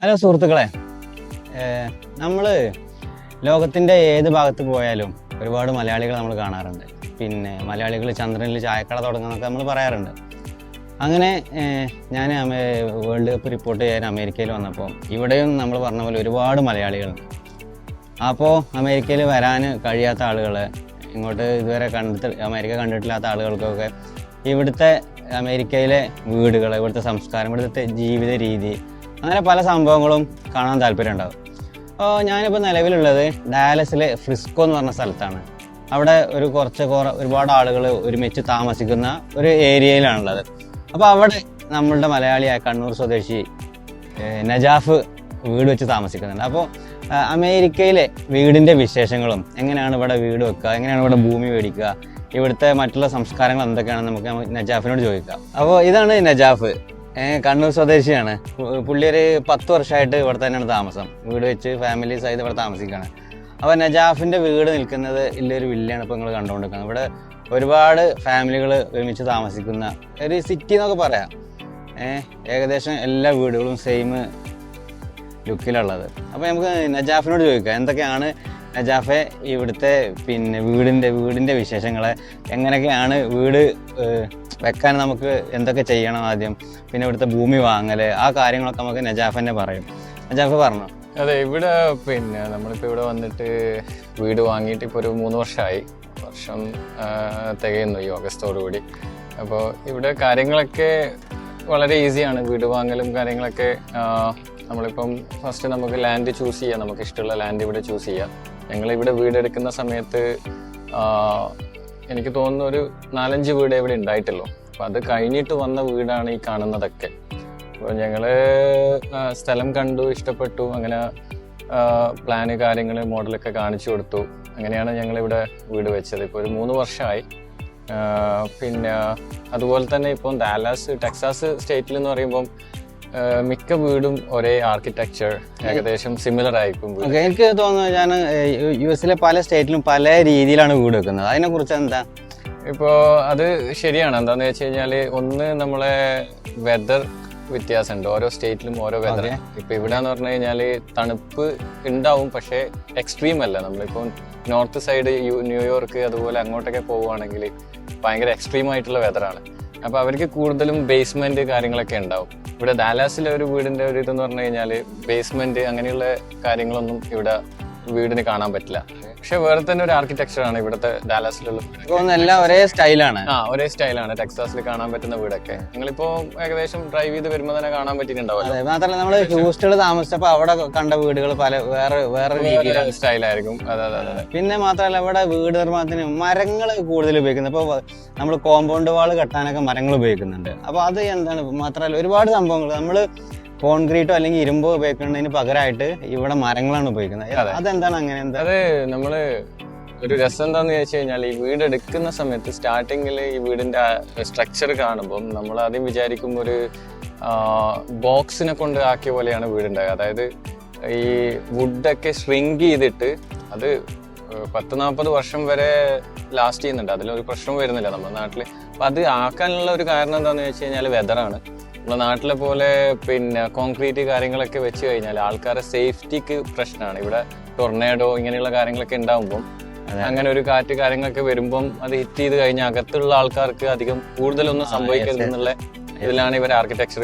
Hello സുഹൃത്തുക്കളെ, നമ്മൾ ലോകത്തിൻ്റെ ഏത് ഭാഗത്ത് പോയാലും ഒരുപാട് മലയാളികൾ നമ്മൾ കാണാറുണ്ട്. പിന്നെ മലയാളികൾ ചന്ദ്രനിൽ ചായക്കട തുടങ്ങുന്നൊക്കെ നമ്മൾ പറയാറുണ്ട്. അങ്ങനെ ഞാൻ വേൾഡ് കപ്പ് റിപ്പോർട്ട് ചെയ്യാൻ അമേരിക്കയിൽ വന്നപ്പോൾ ഇവിടെയും നമ്മൾ പറഞ്ഞ പോലെ ഒരുപാട് മലയാളികളുണ്ട്. അപ്പോൾ അമേരിക്കയിൽ വരാൻ കഴിയാത്ത ആളുകൾ, ഇങ്ങോട്ട് ഇതുവരെ അമേരിക്ക കണ്ടിട്ടില്ലാത്ത ആളുകൾക്കൊക്കെ ഇവിടുത്തെ അമേരിക്കയിലെ വീടുകൾ, ഇവിടുത്തെ സംസ്കാരം, ഇവിടുത്തെ ജീവിത രീതി, അങ്ങനെ പല സംഭവങ്ങളും കാണാൻ താല്പര്യം ഉണ്ടാകും. അപ്പോൾ ഞാനിപ്പോൾ നിലവിലുള്ളത് ഡാലസിലെ ഫ്രിസ്കോ എന്ന് പറഞ്ഞ സ്ഥലത്താണ്. അവിടെ ഒരുപാട് ആളുകൾ ഒരുമിച്ച് താമസിക്കുന്ന ഒരു ഏരിയയിലാണുള്ളത്. അപ്പോൾ അവിടെ നമ്മളുടെ മലയാളിയായ കണ്ണൂർ സ്വദേശി നജാഫ് വീട് വെച്ച് താമസിക്കുന്നുണ്ട്. അപ്പോൾ അമേരിക്കയിലെ വീടിൻ്റെ വിശേഷങ്ങളും, എങ്ങനെയാണ് ഇവിടെ വീട് വെക്കുക, എങ്ങനെയാണ് ഇവിടെ ഭൂമി മേടിക്കുക, ഇവിടുത്തെ മറ്റുള്ള സംസ്കാരങ്ങൾ എന്തൊക്കെയാണെന്ന് നമുക്ക് നജാഫിനോട് ചോദിക്കാം. അപ്പോൾ ഇതാണ് നജാഫ്, കണ്ണൂർ സ്വദേശിയാണ്. പുള്ളി ഒരു 10 വർഷമായിട്ട് ഇവിടെ തന്നെയാണ് താമസം. വീട് വെച്ച് ഫാമിലി സഹിതം ഇവിടെ താമസിക്കുകയാണ്. അപ്പോൾ നജാഫിൻ്റെ വീട് നിൽക്കുന്നത് ഇല്ലൊരു വില്ലയാണ് ഇപ്പോൾ നിങ്ങൾ കണ്ടുകൊണ്ടിരിക്കുന്നത്. ഇവിടെ ഒരുപാട് ഫാമിലികൾ ഒരുമിച്ച് താമസിക്കുന്ന ഒരു സിറ്റി എന്നൊക്കെ പറയാം. ഏകദേശം എല്ലാ വീടുകളും സെയിം ലുക്കിലുള്ളത്. അപ്പോൾ നമുക്ക് നജാഫിനോട് ചോദിക്കാം, എന്തൊക്കെയാണ് നജാഫെ ഇവിടുത്തെ വീടിൻ്റെ വിശേഷങ്ങൾ, എങ്ങനെയൊക്കെയാണ് വീട് വെക്കാൻ നമുക്ക് എന്തൊക്കെ ചെയ്യണം ആദ്യം, പിന്നെ ഇവിടുത്തെ ഭൂമി വാങ്ങൽ, ആ കാര്യങ്ങളൊക്കെ നമുക്ക് നജാഫ് തന്നെ പറയും. നജാഫ് പറഞ്ഞു. അതെ, ഇവിടെ നമ്മളിപ്പോൾ ഇവിടെ വന്നിട്ട് വീട് വാങ്ങിയിട്ട് ഇപ്പോൾ ഒരു 3 വർഷം തികയുന്നു ഈ ഓഗസ്റ്റോടുകൂടി. അപ്പോൾ ഇവിടെ കാര്യങ്ങളൊക്കെ വളരെ ഈസിയാണ്, വീട് വാങ്ങലും കാര്യങ്ങളൊക്കെ. നമ്മളിപ്പം ഫസ്റ്റ് നമുക്ക് ലാൻഡ് ചൂസ് ചെയ്യാം, നമുക്ക് ഇഷ്ടമുള്ള ലാൻഡ് ഇവിടെ ചൂസ് ചെയ്യാം. ഞങ്ങളിവിടെ വീടെടുക്കുന്ന സമയത്ത് എനിക്ക് തോന്നുന്നു ഒരു 4-5 വീട് ഇവിടെ ഉണ്ടായിട്ടുള്ളൂ. അപ്പോൾ അത് കഴിഞ്ഞിട്ട് വന്ന വീടാണ് ഈ കാണുന്നതൊക്കെ. അപ്പോൾ ഞങ്ങൾ സ്ഥലം കണ്ടു, ഇഷ്ടപ്പെട്ടു, അങ്ങനെ പ്ലാന് കാര്യങ്ങൾ മോഡലൊക്കെ കാണിച്ചു കൊടുത്തു. അങ്ങനെയാണ് ഞങ്ങളിവിടെ വീട് വെച്ചത്. ഇപ്പോൾ ഒരു 3 വർഷമായി. പിന്നെ അതുപോലെ തന്നെ ഇപ്പം ടെക്സാസ് സ്റ്റേറ്റിൽ എന്ന് പറയുമ്പം മിക്ക വീടും ഒരേ ആർക്കിടെക്ചർ, ഏകദേശം സിമിലർ ആയിരിക്കും. എനിക്ക് തോന്നുന്നു ഞാൻ US പല സ്റ്റേറ്റിലും പല രീതിയിലാണ് വീട് വെക്കുന്നത്. അതിനെ കുറിച്ച് എന്താ? ഇപ്പോൾ അത് ശരിയാണ്. എന്താണെന്ന് വെച്ച് കഴിഞ്ഞാൽ ഒന്ന് നമ്മളെ വെതർ വ്യത്യാസമുണ്ട്, ഓരോ സ്റ്റേറ്റിലും ഓരോ വെതർ. ഇപ്പം ഇവിടെ എന്ന് പറഞ്ഞു കഴിഞ്ഞാൽ തണുപ്പ് ഉണ്ടാവും, പക്ഷേ എക്സ്ട്രീം അല്ല. നമ്മളിപ്പോൾ നോർത്ത് സൈഡ് ന്യൂയോർക്ക് അതുപോലെ അങ്ങോട്ടൊക്കെ പോവുകയാണെങ്കിൽ ഭയങ്കര എക്സ്ട്രീം ആയിട്ടുള്ള വെതറാണ്. അപ്പോൾ അവർക്ക് കൂടുതലും ബേസ്മെന്റ് കാര്യങ്ങളൊക്കെ ഉണ്ടാവും. ഇവിടെ ഡാലാസിലെ ഒരു വീടിന്റെ ഒരു ഇതെന്ന് പറഞ്ഞു കഴിഞ്ഞാൽ ബേസ്മെന്റ് അങ്ങനെയുള്ള കാര്യങ്ങളൊന്നും ഇവിടെ വീടിന് കാണാൻ പറ്റില്ല. പക്ഷെ വേറെ തന്നെ ഒരു ആർക്കിടെക്ചറാണ് ഇവിടുത്തെ ഡാലാസിലുള്ള. എല്ലാം ഒരേ സ്റ്റൈലാണ്. ഒരേ സ്റ്റൈലാണ് ടെക്സാസിൽ കാണാൻ പറ്റുന്ന വീടൊക്കെ. നിങ്ങളിപ്പോ ഏകദേശം ഡ്രൈവ് ചെയ്ത് വരുമ്പോൾ തന്നെ കാണാൻ പറ്റിയിട്ടുണ്ടാവും. മാത്രമല്ല നമ്മൾ ഹ്യൂസ്റ്റണിൽ താമസിച്ചപ്പോ അവിടെ കണ്ട വീടുകൾ വേറെ സ്റ്റൈലായിരിക്കും. അതെ. പിന്നെ മാത്രമല്ല ഇവിടെ വീട് നിർമ്മാണത്തിന് മരങ്ങൾ കൂടുതൽ ഉപയോഗിക്കുന്നത്. ഇപ്പൊ നമ്മൾ കോമ്പൗണ്ട് വാൾ കെട്ടാനൊക്കെ മരങ്ങൾ ഉപയോഗിക്കുന്നുണ്ട്. അപ്പൊ അത് എന്താണ്, മാത്രമല്ല ഒരുപാട് സംഭവങ്ങൾ നമ്മൾ കോൺക്രീറ്റോ അല്ലെങ്കിൽ ഇരുമ്പോ ഉപയോഗിക്കുന്നതിന് പകരമായിട്ട് ഇവിടെ മരങ്ങളാണ് ഉപയോഗിക്കുന്നത്. അതെന്താണ് അങ്ങനെ? അത് നമ്മള് ഒരു രസം എന്താന്ന് ചോദിച്ചു കഴിഞ്ഞാൽ, ഈ വീട് എടുക്കുന്ന സമയത്ത് സ്റ്റാർട്ടിങ്ങിൽ ഈ വീടിന്റെ സ്ട്രക്ചർ കാണുമ്പോൾ നമ്മൾ ആദ്യം വിചാരിക്കും ഒരു ബോക്സിനെ കൊണ്ട് ആക്കിയ പോലെയാണ് വീടുണ്ടാകുക. അതായത് ഈ വുഡൊക്കെ ഷ്രിങ്ക് ചെയ്തിട്ട് അത് 10-40 വർഷം വരെ ലാസ്റ്റ് ചെയ്യുന്നുണ്ട്. അതിലൊരു പ്രശ്നം വരുന്നില്ല നമ്മുടെ നാട്ടിൽ. അപ്പം അത് ആക്കാനുള്ള ഒരു കാരണം എന്താണെന്ന് വെച്ച് കഴിഞ്ഞാൽ വെതറാണ്. നമ്മുടെ നാട്ടിലെ പോലെ കോൺക്രീറ്റ് കാര്യങ്ങളൊക്കെ വെച്ച് കഴിഞ്ഞാൽ ആൾക്കാരുടെ സേഫ്റ്റിക്ക് പ്രശ്നമാണ്. ഇവിടെ ടൊർണേഡോ ഇങ്ങനെയുള്ള കാര്യങ്ങളൊക്കെ ഉണ്ടാകുമ്പം, അങ്ങനെ ഒരു കാറ്റ് കാര്യങ്ങളൊക്കെ വരുമ്പം അത് ഹിറ്റ് ചെയ്ത് കഴിഞ്ഞാൽ അകത്തുള്ള ആൾക്കാർക്ക് അധികം കൂടുതലൊന്നും സംഭവിക്കരുത് എന്നുള്ള ഇതിലാണ് ഇവർ ആർക്കിടെക്ചർ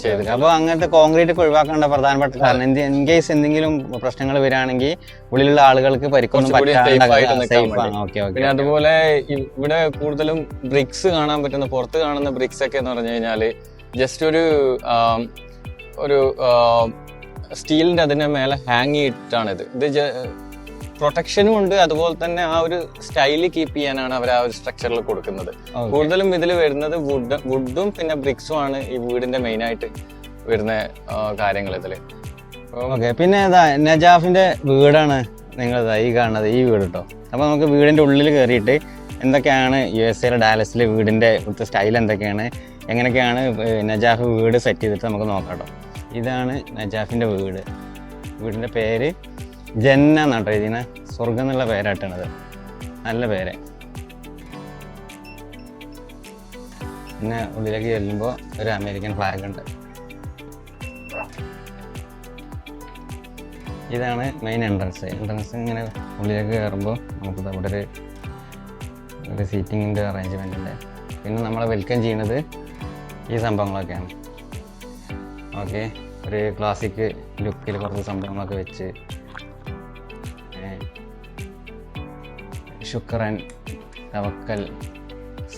ചെയ്തത്. അപ്പോൾ അങ്ങനത്തെ കോൺക്രീറ്റ് ഒഴിവാക്കേണ്ട പ്രധാനപ്പെട്ട കാരണം ഇൻ കേസ് എന്തെങ്കിലും പ്രശ്നങ്ങൾ വരികയാണെങ്കിൽ ഉള്ളിലുള്ള ആളുകൾക്ക് പരിക്കൊന്നും പറ്റാതെ. പിന്നെ അതുപോലെ ഇവിടെ കൂടുതലും ബ്രിക്സ് കാണാൻ പറ്റുന്ന, പുറത്ത് കാണുന്ന ബ്രിക്സ് ഒക്കെ എന്ന് പറഞ്ഞു കഴിഞ്ഞാല് ജസ്റ്റ് ഒരു സ്റ്റീലിന്റെ അതിന്റെ മേലെ ഹാങ് ചെയ്തിട്ടാണിത്. ഇത് പ്രൊട്ടക്ഷനും ഉണ്ട്, അതുപോലെ തന്നെ ആ ഒരു സ്റ്റൈല് കീപ്പ് ചെയ്യാനാണ് അവർ ആ ഒരു സ്ട്രക്ചറിൽ കൊടുക്കുന്നത്. കൂടുതലും ഇതിൽ വരുന്നത് വുഡും പിന്നെ ബ്രിക്സും ആണ് ഈ വീടിന്റെ മെയിൻ ആയിട്ട് വരുന്ന കാര്യങ്ങൾ ഇതില്. പിന്നെ നജാഫിന്റെ വീടാണ് നിങ്ങൾ ഈ കാണുന്നത്, ഈ വീട് കേട്ടോ. അപ്പൊ നമുക്ക് വീടിന്റെ ഉള്ളിൽ കയറിയിട്ട് എന്തൊക്കെയാണ് USA ഡാലസിലെ വീടിന്റെ സ്റ്റൈൽ എന്തൊക്കെയാണ്, എങ്ങനെയൊക്കെയാണ് നജാഫ് വീട് സെറ്റ് ചെയ്തിട്ട് നമുക്ക് നോക്കാം കേട്ടോ. ഇതാണ് നജാഫിൻ്റെ വീട്. വീടിൻ്റെ പേര് ജന്ന എന്നാട്ടോ ഇതിന്, സ്വർഗം എന്നുള്ള പേരാട്ടണത്. നല്ല പേര്. പിന്നെ ഉള്ളിലേക്ക് ചെല്ലുമ്പോൾ ഒരു അമേരിക്കൻ ഫ്ലാഗ് ഉണ്ട്. ഇതാണ് മെയിൻ എൻട്രൻസ്. ഇങ്ങനെ ഉള്ളിലേക്ക് കയറുമ്പോൾ നമുക്ക് ഇവിടെ ഒരു സീറ്റിങ്ങിൻ്റെ അറേഞ്ച്മെൻ്റ് ഉണ്ട്. പിന്നെ നമ്മളെ വെൽക്കം ചെയ്യുന്നത് ഈ സംഭവങ്ങളൊക്കെയാണ്. ഓക്കെ, ഒരു ക്ലാസിക് ലുക്കിൽ കുറച്ച് സംഭവങ്ങളൊക്കെ വെച്ച് ശുക്രൻ, തവക്കൽ,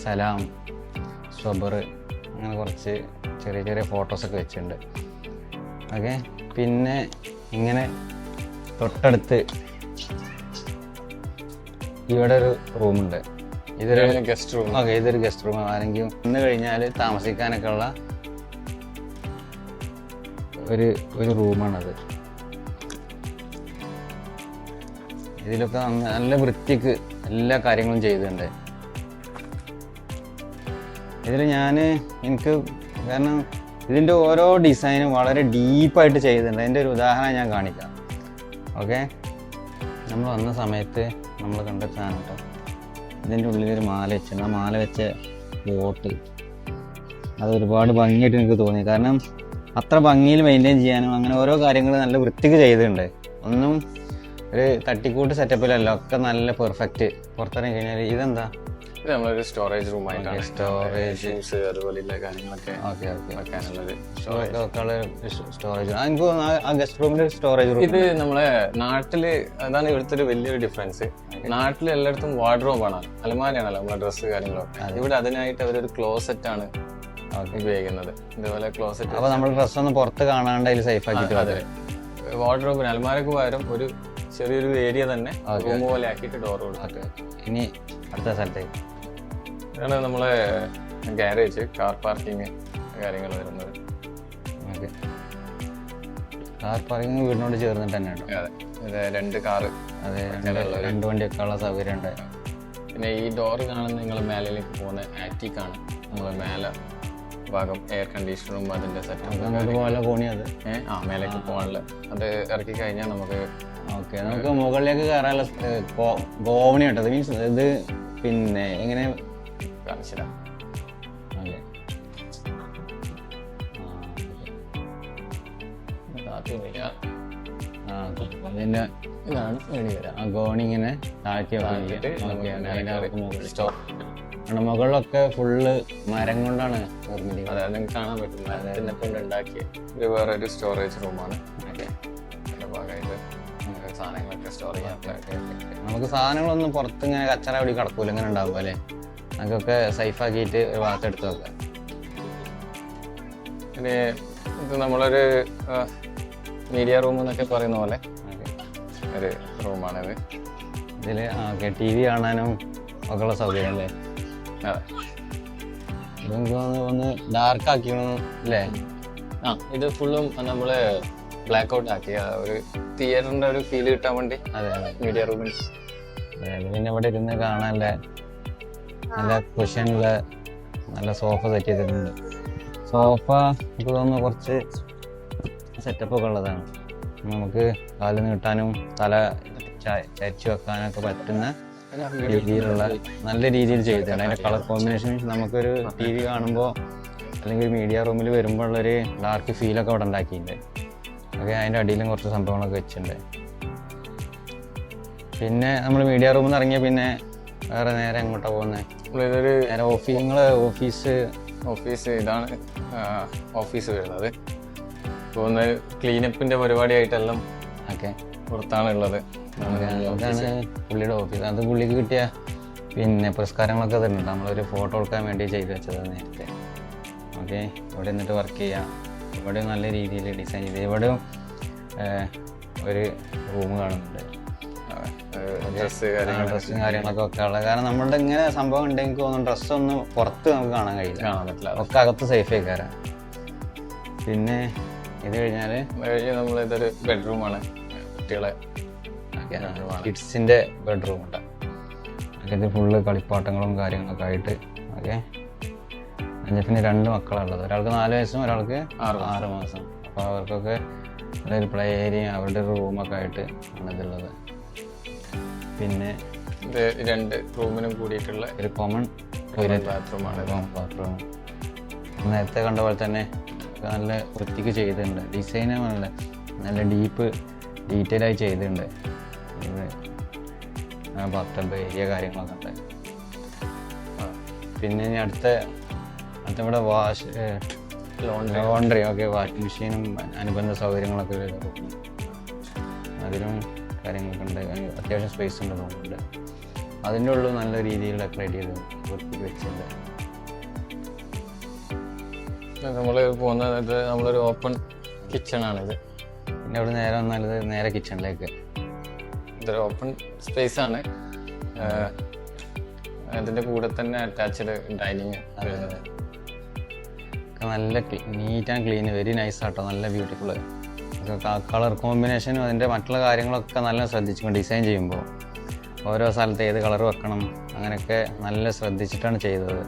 സലാം, സ്വബർ അങ്ങനെ കുറച്ച് ചെറിയ ചെറിയ ഫോട്ടോസൊക്കെ വെച്ചിട്ടുണ്ട്. ഓക്കെ, പിന്നെ ഇങ്ങനെ തൊട്ടടുത്ത് ഇവിടെ ഒരു റൂമുണ്ട്. ഇതൊരു ഗസ്റ്റ് റൂം. ഓക്കെ, ഇതൊരു ഗസ്റ്റ് റൂം. ആരെങ്കിലും വന്നു കഴിഞ്ഞാൽ താമസിക്കാനൊക്കെ ഉള്ള ഒരു റൂമാണത്. ഇതിലൊക്കെ നല്ല വൃത്തിക്ക് എല്ലാ കാര്യങ്ങളും ചെയ്തിട്ടുണ്ട്. ഇതിൽ എനിക്ക് കാരണം ഇതിൻ്റെ ഓരോ ഡിസൈനും വളരെ ഡീപ്പായിട്ട് ചെയ്തിട്ടുണ്ട്. അതിൻ്റെ ഒരു ഉദാഹരണം ഞാൻ കാണിക്കാം. ഓക്കെ, നമ്മൾ വന്ന സമയത്ത് നമ്മൾ കണ്ട സാധനം കേട്ടോ, ഇതിൻ്റെ ഉള്ളിലൊരു മാല വെച്ചിട്ടുണ്ട്. ആ മാല വെച്ച ബോട്ട് അത് ഒരുപാട് ഭംഗിയായിട്ട് എനിക്ക് തോന്നി. കാരണം അത്ര ഭംഗിയിൽ മെയിൻറ്റെയിൻ ചെയ്യാനും അങ്ങനെ ഓരോ കാര്യങ്ങൾ നല്ല വൃത്തിക്ക് ചെയ്തിട്ടുണ്ട്. ഒന്നും ഒരു തട്ടിക്കൂട്ട് സെറ്റപ്പിലല്ല, ഒക്കെ നല്ല പെർഫെക്റ്റ്. പുറത്തിറങ്ങി കഴിഞ്ഞാൽ ഇതെന്താ, ഇത് നമ്മളൊരു സ്റ്റോറേജ് റൂം ആയിട്ടാണ്. സ്റ്റോറേജ് അതുപോലെയുള്ള കാര്യങ്ങളൊക്കെ വെക്കാനുള്ളത് സ്റ്റോറേജ്. എനിക്ക് തോന്നുന്നു ആ ഗസ്റ്റ് റൂമിന്റെ സ്റ്റോറേജ് റൂം. ഇത് നമ്മളെ നാട്ടില് അതാണ് ഇവിടുത്തെ ഒരു വലിയൊരു ഡിഫറൻസ്. നാട്ടിൽ എല്ലായിടത്തും വാർഡ്രോബാണ്, അലമാരയാണല്ലോ നമ്മളെ ഡ്രസ്സ് കാര്യങ്ങളൊക്കെ. ഇവിടെ അതിനായിട്ട് അവരൊരു ക്ലോസറ്റ് ആണ് ഉപയോഗിക്കുന്നത്. ഇതുപോലെ ക്ലോസറ്റ്. അപ്പൊ നമ്മൾ ഡ്രസ് ഒന്നും പുറത്ത് കാണാണ്ട് അതിൽ സേഫ് ആക്കിയിട്ട് വാർഡ്രോബിന് അലമാരക്ക് പകരം ഒരു ചെറിയൊരു ഏരിയ തന്നെ റൂം പോലെ ആക്കിയിട്ട് ഡോർ കൊടുക്കും. ഇനി അടുത്ത സ്ഥലത്തേക്ക് ഇതാണ് നമ്മളെ ഗാരേജ്, കാർ പാർക്കിങ് കാര്യങ്ങൾ വരുന്നത്. ഓക്കെ, കാർ പാർക്കിങ് വീടിനോട് ചേർന്നിട്ട് തന്നെ ഉണ്ടോ? അതെ, 2 കാറ്, അതെ, 2 വണ്ടിയൊക്കെ ഉള്ള സൗകര്യം ഉണ്ട്. പിന്നെ ഈ ഡോറ് കാണുന്ന നിങ്ങൾ മേലേക്ക് പോകുന്ന ആറ്റിക്കാണ്. നമ്മളെ മേലെ ഭാഗം എയർ കണ്ടീഷണറും അതിന്റെ സെറ്റപ്പ് പോലെ കോണി അത് മേലേക്ക് പോകാനുള്ള അത് ഇറക്കി കഴിഞ്ഞാൽ നമുക്ക് ഓക്കെ, നമുക്ക് മുകളിലേക്ക് കയറാനുള്ള ഗോവണി കേട്ടത്. മീൻസ് ഇത് പിന്നെ എങ്ങനെ കാണിച്ചില്ല. അതിന്റെ ഇതാണ് വേണ്ടി വരാം. ആ ഗോവണി ഇങ്ങനെ താഴ്ത്തി മുകളിലൊക്കെ ഫുള്ള് മരം കൊണ്ടാണ് നിർമ്മിക്കുന്നത്. അതായത് നിങ്ങൾക്ക് കാണാൻ പറ്റും മരത്തിനെ കൊണ്ട് ഉണ്ടാക്കിയ ഇത് വേറെ ഒരു സ്റ്റോറേജ് റൂമാണ്. ഭാഗമായിട്ട് സാധനങ്ങളൊക്കെ സ്റ്റോർ ചെയ്യാൻ. നമുക്ക് സാധനങ്ങളൊന്നും പുറത്ത് ഇങ്ങനെ കച്ചറ അവിടെ കിടക്കൂല, ഇങ്ങനെ ഉണ്ടാവും അല്ലേ. നമുക്കൊക്കെ സേഫ് ആക്കിയിട്ട് ഒരു ഭാഗത്ത് എടുത്ത് വെക്കാം. പിന്നെ ഇത് നമ്മളൊരു മീഡിയ റൂം എന്നൊക്കെ പറയുന്ന പോലെ ഒരു റൂമാണിത്. ഇതിൽ ഓക്കെ, TV കാണാനും ഒക്കെ ഉള്ള സൗകര്യം അല്ലേ. അതെ, ഇതെനിക്ക് ഒന്ന് ഡാർക്ക് ആക്കിയാണ് അല്ലേ. ഇത് ഫുള്ളും നമ്മള് ബ്ലാക്ക് ഔട്ട് ആക്കി ഒരു തിയേറ്ററിന്റെ ഒരു ഫീൽ കിട്ടാൻ വേണ്ടി. അതെ, മീഡിയ റൂമിൽ പിന്നെ ഇവിടെ ഇരുന്ന് കാണാനല്ലേ നല്ല കുഷ്യനുള്ള നല്ല സോഫ സെറ്റ് ചെയ്തിട്ടുണ്ട്. സോഫ എനിക്ക് തോന്നുന്നു കുറച്ച് സെറ്റപ്പ് ഒക്കെ ഉള്ളതാണ്. നമുക്ക് കാല് നീട്ടാനും തല ചരിച്ചു വെക്കാനൊക്കെ പറ്റുന്ന രീതിയിലുള്ള നല്ല രീതിയിൽ ചെയ്തിട്ടുണ്ട്. അതിൻ്റെ കളർ കോമ്പിനേഷൻ നമുക്കൊരു TV കാണുമ്പോൾ അല്ലെങ്കിൽ മീഡിയ റൂമിൽ വരുമ്പോഴുള്ളൊരു ഡാർക്ക് ഫീലൊക്കെ അവിടെ ഉണ്ടാക്കിയിട്ടുണ്ട്. ഓക്കെ, അതിൻ്റെ അടിയിലും കുറച്ച് സംഭവങ്ങളൊക്കെ വെച്ചിട്ടുണ്ട്. പിന്നെ നമ്മൾ മീഡിയ റൂമിൽ നിന്ന് ഇറങ്ങിയ പിന്നെ വേറെ നേരെ എങ്ങോട്ടാണ് പോകുന്നത്? ഇതൊരു നേരെ ഓഫീസ് ഇതാണ് ഓഫീസ് വരുന്നത്. പോകുന്ന ക്ലീനപ്പിന്റെ പരിപാടിയായിട്ടെല്ലാം ഓക്കെ പുറത്താണ് ഉള്ളത്. അതാണ് പുള്ളിയുടെ ഓഫീസ്. അത് പുള്ളിക്ക് കിട്ടിയ പിന്നെ പുരസ്കാരങ്ങളൊക്കെ തരുന്നുണ്ട്. നമ്മളൊരു ഫോട്ടോ എടുക്കാൻ വേണ്ടി ചെയ്ത് വെച്ചതാണ് നേരത്തെ. ഓക്കെ, ഇവിടെ നിന്നിട്ട് വർക്ക് ചെയ്യാം. ഇവിടെ നല്ല രീതിയിൽ ഡിസൈൻ ചെയ്ത് ഇവിടെയും ഒരു റൂം കാണുന്നുണ്ട്. ഡ്രസ്സും കാര്യങ്ങളൊക്കെ ഒക്കെ ഉള്ളത്. കാരണം നമ്മളുടെ ഇങ്ങനെ സംഭവം ഉണ്ടെങ്കിൽ തോന്നുന്നു ഡ്രസ്സൊന്നും പുറത്ത് നമുക്ക് കാണാൻ കഴിയില്ല, ഒക്കെ അകത്ത് സേഫ് ആയിക്കാരാ. പിന്നെ ഇത് കഴിഞ്ഞാൽ നമ്മളിതൊരു ബെഡ്റൂമാണ്, കുട്ടികളെ കിഡ്സിൻ്റെ ബെഡ്റൂം ഉണ്ട്. ഇത് ഫുള്ള് കളിപ്പാട്ടങ്ങളും കാര്യങ്ങളൊക്കെ ആയിട്ട്. ഓക്കെ, അഞ്ചപ്പിന് 2 മക്കളുള്ളത്. ഒരാൾക്ക് 4 വയസ്സും ഒരാൾക്ക് 6 മാസം. അപ്പോൾ അവർക്കൊക്കെ ഒരു പ്ലേ ഏരിയ അവരുടെ ഒരു റൂമൊക്കെ ആയിട്ട് ആണ് ഇതുള്ളത്. പിന്നെ ഇത് 2 റൂമിനും കൂടിയിട്ടുള്ള ഒരു കോമൺ ടോയ്ലറ്റ് ബാത്റൂം. നേരത്തെ കണ്ട പോലെ തന്നെ നല്ല വൃത്തിക്ക് ചെയ്തിട്ടുണ്ട്. ഡിസൈനും നല്ല ഡീപ്പ് ഡീറ്റെയിൽ ആയി ചെയ്തിട്ടുണ്ട്. ഇത് ബത്തബ് ഏരിയ കാര്യങ്ങളൊക്കെ ഉണ്ട്. പിന്നെ ഇനി അടുത്ത ഇവിടെ ലോണ്ടറി, ഓക്കെ, വാഷിംഗ് മെഷീനും അനുബന്ധ സൗകര്യങ്ങളൊക്കെ കൊടുക്കണം. അതിനും കാര്യങ്ങളൊക്കെ ഉണ്ട്. അത്യാവശ്യം സ്പേസ് ഉണ്ട് തോന്നുന്നുണ്ട്. അതിൻ്റെ ഉള്ളിൽ നല്ല രീതിയിൽ ഡെക്കറേറ്റ് ചെയ്ത് വൃത്തിക്ക് വെച്ചിട്ടുണ്ട്. നമ്മൾ പോകുന്നത് നമ്മളൊരു ഓപ്പൺ കിച്ചണാണിത്. പിന്നെ അവിടെ നേരെ വന്നാൽ ഇത് നേരെ കിച്ചണിലേക്ക്. ഇതൊരു ഓപ്പൺ സ്പേസ് ആണ്. അതിൻ്റെ കൂടെ തന്നെ അറ്റാച്ച്ഡ് ഡൈനിങ്. നല്ല neat and clean, very nice ആട്ടോ, നല്ല ബ്യൂട്ടിഫുൾ. കളർ കോമ്പിനേഷനും അതിൻ്റെ മറ്റുള്ള കാര്യങ്ങളൊക്കെ നല്ല ശ്രദ്ധിച്ചു ഡിസൈൻ ചെയ്യുമ്പോൾ ഓരോ സ്ഥലത്ത് ഏത് കളർ വെക്കണം അങ്ങനെയൊക്കെ നല്ല ശ്രദ്ധിച്ചിട്ടാണ് ചെയ്തത്.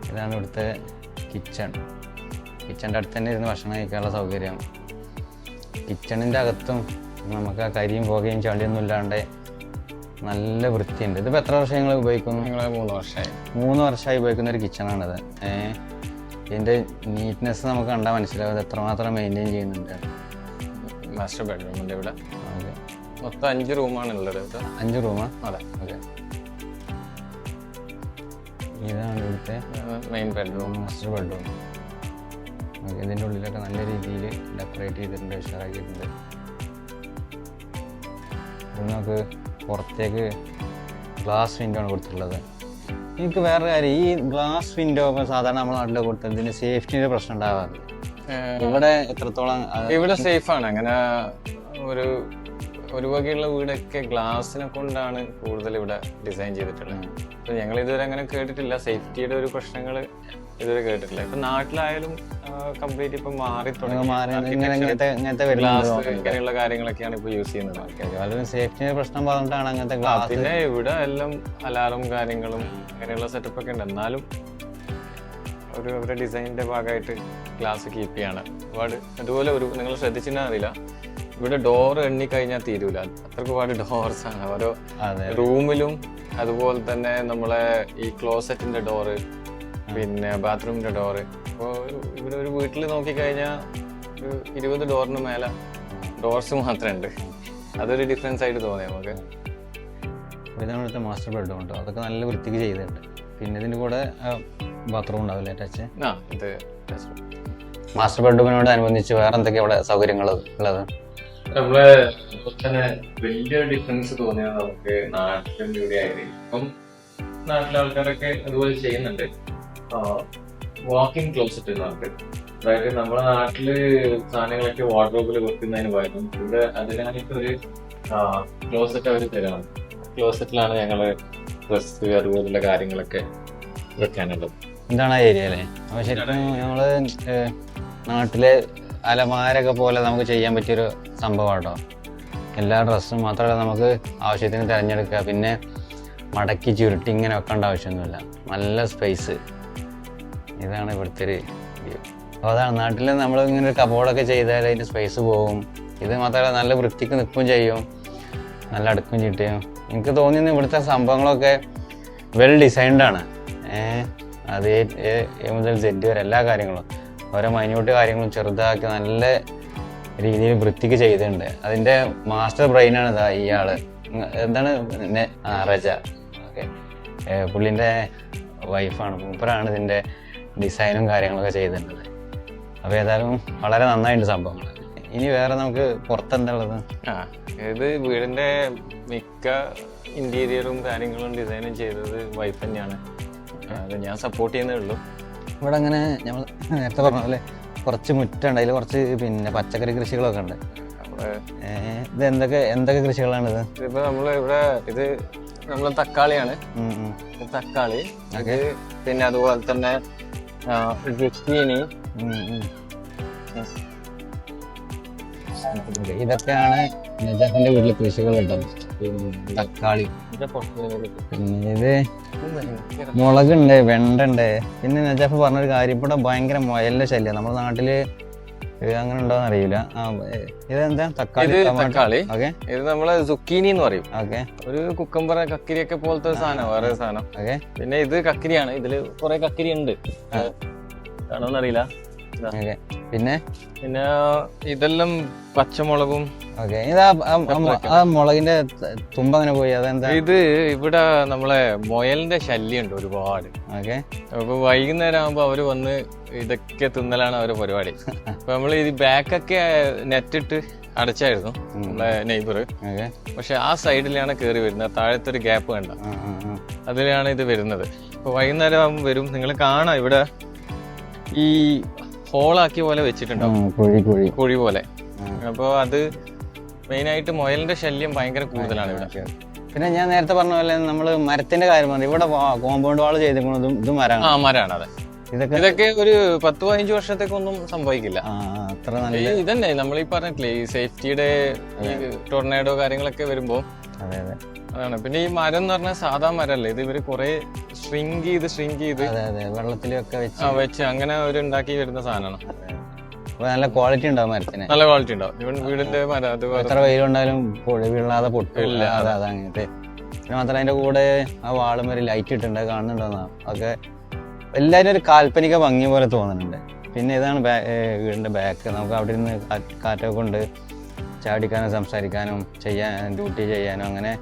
ഇതാണ് ഇവിടുത്തെ കിച്ചണിൻ്റെ അടുത്ത് തന്നെ ഇരുന്ന് ഭക്ഷണം കഴിക്കാനുള്ള സൗകര്യം. കിച്ചണിൻ്റെ അകത്തും നമുക്ക് ആ കരിയും പുകയും ചളിയൊന്നും ഇല്ലാണ്ട് നല്ല വൃത്തിയുണ്ട്. ഇതിപ്പോൾ എത്ര വർഷം നിങ്ങൾ ഉപയോഗിക്കുന്നു? 3 വർഷമായി ഉപയോഗിക്കുന്ന ഒരു കിച്ചണാണിത്. ഇതിൻ്റെ നീറ്റ്നെസ് നമുക്ക് കണ്ടാൽ മനസ്സിലാവും ഇത് എത്രമാത്രം മെയിൻറ്റെയിൻ ചെയ്യുന്നുണ്ട്. മാസ്റ്റർ ബെഡ്റൂമിൻ്റെ ഇവിടെ മൊത്തം 5 റൂമാണ് ഉള്ളത്. 5 റൂമാ? അതെ. ഓക്കെ, ഇതാണ് ഇവിടുത്തെ main bedroom, master bedroom. Okay, ഇതിൻ്റെ ഉള്ളിലൊക്കെ നല്ല രീതിയിൽ ഡെക്കറേറ്റ് ചെയ്തിട്ടുണ്ട്, ഉഷാറാക്കിയിട്ടുണ്ട്. ഇത് നമുക്ക് പുറത്തേക്ക് ഗ്ലാസ് വിൻഡോ ആണ് കൊടുത്തിട്ടുള്ളത്. എനിക്ക് വേറെ കാര്യം, ഈ ഗ്ലാസ് വിൻഡോ സാധാരണ നമ്മുടെ നാട്ടിൽ കൊടുത്തത് ഇതിന് സേഫ്റ്റിൻ്റെ പ്രശ്നം ഉണ്ടാവാറില്ല. ഇവിടെ എത്രത്തോളം? ഇവിടെ സേഫാണ്. അങ്ങനെ ഒരു വകയുള്ള വീടൊക്കെ ഗ്ലാസിനെ കൊണ്ടാണ് കൂടുതൽ ഇവിടെ ഡിസൈൻ ചെയ്തിട്ടുള്ളത്. അപ്പോൾ ഞങ്ങൾ ഇതുവരെ അങ്ങനെ കേട്ടിട്ടില്ല, സേഫ്റ്റിയുടെ ഒരു പ്രശ്നങ്ങൾ ഇതുവരെ കേട്ടിട്ടില്ല. ഇപ്പം നാട്ടിലായാലും കംപ്ലീറ്റ് ഇപ്പം മാറി തുടങ്ങി. ഇങ്ങനെയുള്ള കാര്യങ്ങളൊക്കെയാണ് ഇപ്പോൾ യൂസ് ചെയ്യുന്നത്. സേഫ്റ്റിയുടെ പ്രശ്നം പറഞ്ഞിട്ടാണ് അങ്ങനത്തെ ഗ്ലാസ്. പിന്നെ ഇവിടെ എല്ലാം അലാറും കാര്യങ്ങളും അങ്ങനെയുള്ള സെറ്റപ്പ് ഒക്കെ ഉണ്ട്. എന്നാലും അവരുടെ ഡിസൈനിന്റെ ഭാഗമായിട്ട് ഗ്ലാസ് കീപ്പ് ചെയ്യാണ് ഒരുപാട്. അതുപോലെ നിങ്ങൾ ശ്രദ്ധിച്ചിട്ടുണ്ടെന്ന് അറിയില്ല, ഇവിടെ ഡോർ എണ്ണിക്കഴിഞ്ഞാൽ തീരൂല, അത്രക്ക് ഒരുപാട് ഡോർസ് ആണ് ഓരോ റൂമിലും. അതുപോലെ തന്നെ നമ്മളെ ഈ ക്ലോസറ്റിന്റെ ഡോറ്, പിന്നെ ബാത്റൂമിന്റെ ഡോറ്. അപ്പോൾ ഇവിടെ ഒരു വീട്ടിൽ നോക്കിക്കഴിഞ്ഞാൽ ഒരു 20 ഡോറിന് മേലെ ഡോർസ് മാത്രമേ ഉണ്ട്. അതൊരു ഡിഫറൻസ് ആയിട്ട് തോന്നി നമുക്ക്. ഇതാണ് ഇവിടുത്തെ മാസ്റ്റർ ബെഡ്റൂം കേട്ടോ, അതൊക്കെ നല്ല വൃത്തിക്ക് ചെയ്തിട്ടുണ്ട്. പിന്നെ ഇതിൻ്റെ കൂടെ ബാത്റൂം ഉണ്ടാവില്ലേ അറ്റാച്ച്? ഇത് മാസ്റ്റർ ബെഡ്റൂമിനോട് അനുബന്ധിച്ച് വേറെ എന്തൊക്കെയാണ് ഇവിടെ സൗകര്യങ്ങൾ ഉള്ളത്? നമ്മള് തന്നെ വലിയ ഡിഫറൻസ് തോന്നിയത് നമുക്ക് നാട്ടിലും ഇവിടെ ആയിട്ട്. ഇപ്പം നാട്ടിലെ ആൾക്കാരൊക്കെ അതുപോലെ ചെയ്യുന്നുണ്ട്. വാക്കിംഗ് ക്ലോസറ്റ് നമുക്ക്, അതായത് നമ്മുടെ നാട്ടില് സാധനങ്ങളൊക്കെ വാർഡ്രോബിൽ വെക്കുന്നതിന് പകരം ഇവിടെ അതിനായിട്ടൊരു ക്ലോസറ്റ് അവർ തരാണ്. ക്ലോസറ്റിലാണ് ഞങ്ങള് ഡ്രസ്സ് അതുപോലുള്ള കാര്യങ്ങളൊക്കെ വെക്കാനുള്ളത്. ഇതാണ് ആ ഏരിയ അല്ലേ? അപ്പോൾ ശരിക്കും നമ്മള് നാട്ടിലെ അലമാരൊക്കെ പോലെ നമുക്ക് ചെയ്യാൻ പറ്റിയൊരു സംഭവമാണ് കേട്ടോ. എല്ലാ ഡ്രസ്സും മാത്രമല്ല നമുക്ക് ആവശ്യത്തിന് തിരഞ്ഞെടുക്കുക, പിന്നെ മടക്കി ചുരുട്ടി ഇങ്ങനെ വെക്കേണ്ട ആവശ്യമൊന്നുമില്ല. നല്ല സ്പേസ്. ഇതാണ് ഇവിടുത്തെ ഒരു വ്യൂ. അപ്പോൾ അതാണ് നാട്ടിൽ നമ്മൾ ഇങ്ങനെ ഒരു കബോർഡൊക്കെ ചെയ്താൽ അതിൻ്റെ സ്പേസ് പോകും. ഇത് മാത്രമല്ല നല്ല വൃത്തിക്ക് നിൽക്കുകയും ചെയ്യും, നല്ല അടുക്കും ചിട്ടയും. എനിക്ക് തോന്നിയത് ഇവിടുത്തെ സംഭവങ്ങളൊക്കെ വെൽ ഡിസൈൻഡാണ്. അത് എ മുതൽ സെഡ് വരെ എല്ലാ കാര്യങ്ങളും, ഓരോ മൈന്യൂട്ട് കാര്യങ്ങളും ചെറുതാക്കി നല്ല രീതിയിൽ വൃത്തിക്ക് ചെയ്തിട്ടുണ്ട്. അതിൻ്റെ മാസ്റ്റർ ബ്രെയിനാണ് ഇതാ ഇയാൾ. എന്താണ്? റജ. ഓക്കെ, പുള്ളിൻ്റെ വൈഫാണ്, മൂപ്പരാണ് ഇതിൻ്റെ ഡിസൈനും കാര്യങ്ങളൊക്കെ ചെയ്തിട്ടുള്ളത്. അപ്പോൾ ഏതായാലും വളരെ നന്നായിട്ട് സംഭവങ്ങൾ. ഇനി വേറെ നമുക്ക് പുറത്തെന്താ ഉള്ളത്? ഇത് വീടിൻ്റെ മിക്ക ഇൻറ്റീരിയറും കാര്യങ്ങളും ഡിസൈനും ചെയ്തത് വൈഫ് തന്നെയാണ്. അത് ഞാൻ സപ്പോർട്ട് ചെയ്യുന്നേ ഉള്ളൂ. ഇവിടെ അങ്ങനെ നമ്മൾ നേരത്തെ പറഞ്ഞ പോലെ കുറച്ച് മുറ്റുണ്ട്, അതിൽ കുറച്ച് പിന്നെ പച്ചക്കറി കൃഷികളൊക്കെ ഉണ്ട്. ഇത് എന്തൊക്കെ കൃഷികളാണിത്? ഇതിപ്പോൾ നമ്മളിവിടെ ഇത് നമ്മളെ തക്കാളിയാണ്. തക്കാളി, അത് പിന്നെ അതുപോലെ തന്നെ zucchini. ഇതൊക്കെയാണ് നജാഫിന്റെ വീട്ടിലെ കൃഷികൾ കേട്ടോ. തക്കാളി, പിന്നെ ഇത് മുളകുണ്ട്, വെണ്ടുണ്ട്. പിന്നെ നജാഫ് പറഞ്ഞൊരു കാര്യം, ഇവിടെ ഭയങ്കര മുയലിന്റെ ശല്യം. നമ്മുടെ നാട്ടില് അങ്ങനെ ഉണ്ടോന്ന് അറിയില്ല. ഇതെന്താ? തക്കാളി. ഓക്കെ, ഇത് നമ്മള് സുക്കീനി എന്ന് പറയും. ഓക്കെ, ഒരു കുക്കമ്പറ കക്കിരിയൊക്കെ പോലത്തെ സാധനം, വേറെ സാധനം. ഓക്കെ, പിന്നെ ഇത് കക്കിരിയാണ്. ഇതില് കുറെ കക്കിരി ഉണ്ട്, കാണുമെന്ന് അറിയില്ല. ഓക്കെ. പിന്നെ ഇതെല്ലാം പച്ചമുളകും. ഓക്കെ. ഇതാ ആ മുളകിന്റെ തുമ്പ് അങ്ങനെ പോയി, അതെന്താ? ഇത് ഇവിടെ നമ്മളെ മുയലിന്റെ ശല്യം ഉണ്ട് ഒരുപാട്. ഓക്കെ. അപ്പൊ വൈകുന്നേരം ആകുമ്പോ അവര് വന്ന് ഇതൊക്കെ തിന്നലാണ് അവരുടെ പരിപാടി. അപ്പൊ നമ്മൾ ഈ ബാക്കൊക്കെ നെറ്റിട്ട് അടച്ചായിരുന്നു നമ്മളെ നെയ്ബർ. പക്ഷെ ആ സൈഡിലാണ് കയറി വരുന്നത്, താഴത്തൊരു ഗ്യാപ്പ് കണ്ട, അതിലാണ് ഇത് വരുന്നത്. അപ്പൊ വൈകുന്നേരം ആകുമ്പോൾ വരും. നിങ്ങൾ കാണാം ഇവിടെ ഈ ഹോളാക്കിയ പോലെ വെച്ചിട്ടുണ്ടാവും, കുഴി പോലെ. അപ്പോൾ അത് മെയിനായിട്ട് മുയലിന്റെ ശല്യം ഭയങ്കര കൂടുതലാണ് ഇവിടെ. പിന്നെ ഞാൻ നേരത്തെ പറഞ്ഞ പോലെ നമ്മള് മരത്തിന്റെ കാര്യം പറഞ്ഞു, ഇവിടെ കോമ്പൗണ്ട് വാൾ ചെയ്തിരിക്കുന്നതും ഇത് മരമാണ്. മരമാണ്. അതെ, ഇതൊക്കെ ഒരു 10-15 വർഷത്തേക്കൊന്നും സംഭവിക്കില്ല. അത്ര നല്ല ഇതന്നെ നമ്മൾ ഈ പറഞ്ഞിട്ടില്ലേ, ഈ സേഫ്റ്റിയുടെ ഈ ടൊർണേഡോ കാര്യങ്ങളൊക്കെ വരുമ്പോ അതാണ്. പിന്നെ ഈ മരം എന്ന് പറഞ്ഞാൽ സാധാ മരല്ലേ, ഇത് ഇവര് കുറെ ഷ്രിങ്ക് ചെയ്ത് വെള്ളത്തിലൊക്കെ വെച്ച് അങ്ങനെ ഒരു ഉണ്ടാക്കി വരുന്ന സാധനമാണ്. നല്ല ക്വാളിറ്റി ഉണ്ടാവും മരത്തിന്, നല്ല ക്വാളിറ്റി ഉണ്ടാവും. ഇവൻ വീടിന്റെ മരം അത് എത്ര വെയിലുണ്ടായാലും വീഴാതെ പൊട്ടില്ല. അങ്ങനത്തെ. പിന്നെ മാത്രമല്ല അതിന്റെ കൂടെ ആ വാളും വരെ ലൈറ്റ് ഇട്ടുണ്ട്, കാണുന്നുണ്ടോന്നാ ഒക്കെ. എല്ലാവരും ഒരു കാൽപ്പനിക ഭംഗി പോലെ തോന്നുന്നുണ്ട്. പിന്നെ ഇതാണ് വീടിന്റെ ബാക്ക്. നമുക്ക് അവിടെ ഇരുന്ന് കാറ്റൊക്കെ കൊണ്ട് ചാടിക്കാനും സംസാരിക്കാനും ഡ്യൂട്ടി ചെയ്യാനും അങ്ങനെ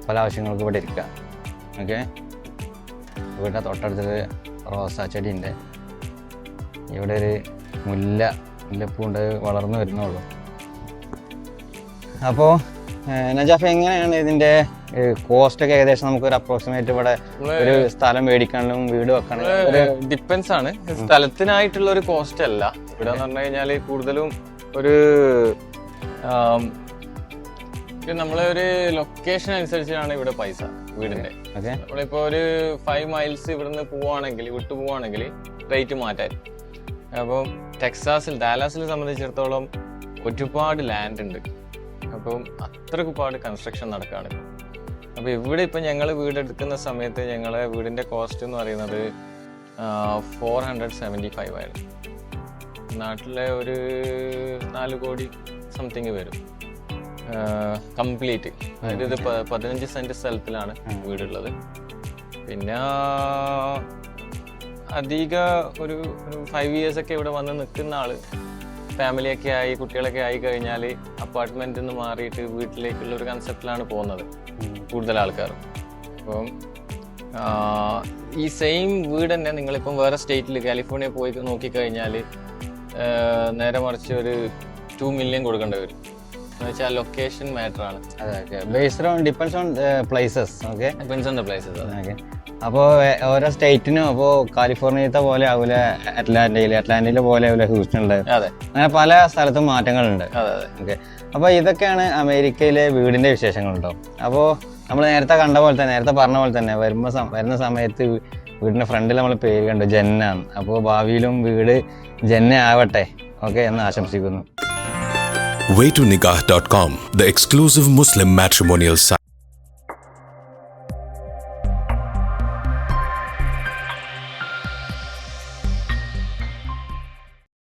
പല ആവശ്യങ്ങൾക്കും ഇവിടെ ഇരിക്കാം. ഓക്കെ. വീടിൻ്റെ തൊട്ടടുത്തൊരു റോസാ ചെടി ഉണ്ട്. ഇവിടെ ഒരു മുല്ലപ്പൂണ്ട് വളർന്നു വരുന്നുള്ളൂ. അപ്പോൾ നജാഫ്, എങ്ങനെയാണ് ഇതിന്റെ കോസ്റ്റ് ഒക്കെ ഏകദേശം നമുക്കൊരു അപ്രോക്സിമേറ്റ് ഇവിടെ ഒരു സ്ഥലം മേടിക്കാനും വീട് വെക്കാനും? ഡിപ്പെൻസ് ആണ്, സ്ഥലത്തിനായിട്ടുള്ള ഒരു കോസ്റ്റ് അല്ല. ഇവിടെ എന്ന് പറഞ്ഞു കഴിഞ്ഞാൽ കൂടുതലും ഒരു നമ്മളെ ഒരു ലൊക്കേഷൻ അനുസരിച്ചാണ് ഇവിടെ പൈസ വീടിന്റെ. നമ്മളിപ്പോ ഒരു 5 miles ഇവിടുന്ന് വിട്ടു പോവാണെങ്കിൽ റേറ്റ് മാറ്റാൻ. അപ്പം ഡാലാസിൽ സംബന്ധിച്ചിടത്തോളം ഒരുപാട് ലാൻഡ് ഉണ്ട്. അപ്പം അത്രക്കുപാട് കൺസ്ട്രക്ഷൻ നടക്കുകയാണ്. അപ്പോൾ ഇവിടെ ഇപ്പം ഞങ്ങൾ വീടെടുക്കുന്ന സമയത്ത് ഞങ്ങളെ വീടിൻ്റെ കോസ്റ്റ് എന്ന് പറയുന്നത് 475 ആയിരുന്നു. നാട്ടിലെ ഒരു 4 കോടി സംതിങ് വരും കംപ്ലീറ്റ്. അതായത് ഇത് 15 സെൻറ്റ് സ്ഥലത്തിലാണ് വീടുള്ളത്. പിന്നെ അധിക ഒരു 5 years ഒക്കെ ഇവിടെ വന്ന് നിൽക്കുന്ന ആള്, ഫാമിലിയൊക്കെ ആയി കുട്ടികളൊക്കെ ആയി കഴിഞ്ഞാൽ അപ്പാർട്ട്മെന്റിൽ നിന്ന് മാറിയിട്ട് വീട്ടിലേക്കുള്ള ഒരു കൺസെപ്റ്റിലാണ് പോകുന്നത് കൂടുതൽ ആൾക്കാരും. അപ്പം ഈ സെയിം വീട് തന്നെ നിങ്ങളിപ്പം വേറെ സ്റ്റേറ്റിൽ കാലിഫോർണിയ പോയി നോക്കിക്കഴിഞ്ഞാൽ നേരെ മറിച്ച് ഒരു 2 million കൊടുക്കേണ്ടി വരും. എന്ന് വെച്ചാൽ ലൊക്കേഷൻ മാറ്റർ ആണ്. Depends on places. Okay, depends on the places. Okay. അപ്പോൾ ഓരോ സ്റ്റേറ്റിനും അപ്പോൾ കാലിഫോർണിയത്തെ പോലെ ആവില്ല അറ്റ്ലാന്റയിലെ പോലെ ആവില്ല ഹ്യൂസ്റ്റണില്. അങ്ങനെ പല സ്ഥലത്തും മാറ്റങ്ങളുണ്ട്. ഓക്കെ. അപ്പോൾ ഇതൊക്കെയാണ് അമേരിക്കയിലെ വീടിന്റെ വിശേഷങ്ങളുണ്ടോ. അപ്പോൾ നമ്മൾ നേരത്തെ പറഞ്ഞ പോലെ തന്നെ വരുന്ന സമയത്ത് വീടിന്റെ ഫ്രണ്ടിൽ നമ്മൾ പേര് കണ്ടു, ജന്നാണ്. അപ്പോൾ ഭാവിയിലും വീട് ജന്ന ആവട്ടെ. ഓക്കെ എന്ന് ആശംസിക്കുന്നു. waytonikah.com, the exclusive Muslim matrimonial site.